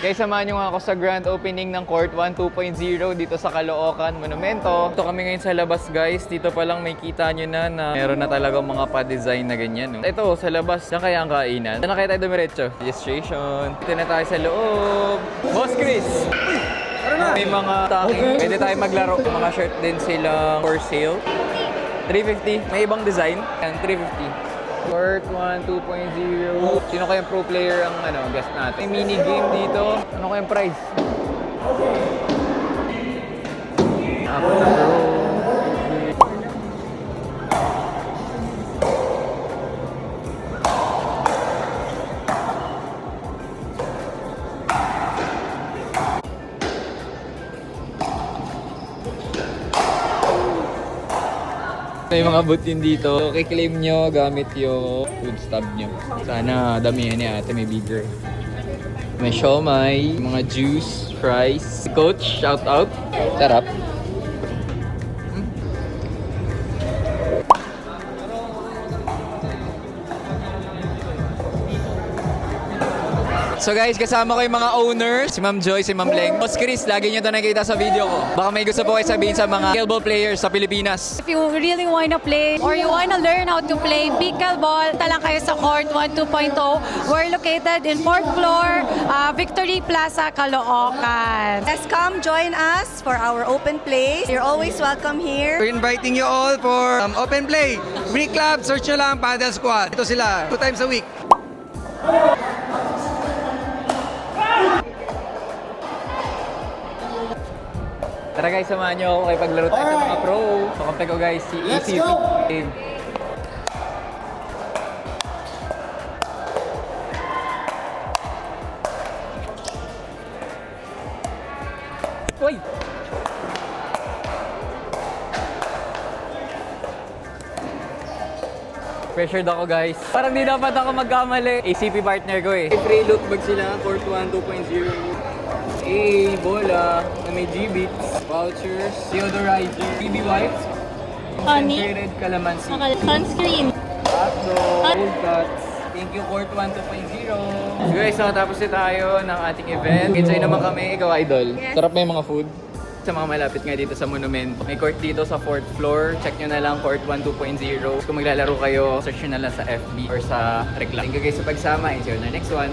Guys, samahan nyo nga ako sa grand opening ng Court 1 2.0 dito sa Caloocan Monumento. Ito kami ngayon sa labas, guys. Dito pa lang may kita nyo na meron na talagang mga pa-design na ganyan. No? Ito, sa labas, yan kaya ang kainan. Saan na kaya tayo dumiretso? Registration. Dito na tayo sa loob. Boss Chris! May mga stocking. Pwede tayo maglaro. Mga shirt din sila for sale. 350. May ibang design. Yan, 350. Court 1 2.0. Sino kayang pro player ang guest natin? May mini game dito. Ano kayang price? Ako na bro. May mga boot din dito. Kiklaim nyo gamit yung food stub nyo. Sana damihan ni ate, may bigger. May siomay, mga juice, fries. Coach, shout out. Sarap. So guys, kasama ko yung mga owners, si Ma'am Joy, si Ma'am Leng. Boss Chris, lagi nyo ito nakikita sa video ko. Baka may gusto po kayo sabihin sa mga pickleball players sa Pilipinas. If you really wanna play or you wanna learn how to play pickleball, tala kayo sa Court 1 2.0. We're located in 4th floor, Victory Plaza, Caloocan. Let's come join us for our open play. You're always welcome here. We're inviting you all for open play. Free club, search nyo lang, Paddle Squad. Ito sila, 2 times a week. Tara guys, samahan nyo ako kay paglaro tayo sa mga pro. So kampe ko guys, si ECP. Uy! Pressured ako guys. Parang di dapat ako magkamali. ACP partner ko eh. Free loot bag sila, Court 1 2.0. Bola, na may G-Beats, vouchers, deodorizer, BB wipes, Honey. concentrated calamansi, Sunscreen. hotdog, cold cuts. Thank you, Court 1 2.0. So guys, nakatapos na tayo ng ating event. Enjoy naman kami, ikaw idol. Sarap may mga food. Sa mga malapit nga dito sa Monumento. May court dito sa 4th floor. Check nyo na lang Court 1 2.0. Kung maglalaro kayo, search nyo na lang sa FB or sa Reclam. Thank you guys sa pagsama and see you on the next one.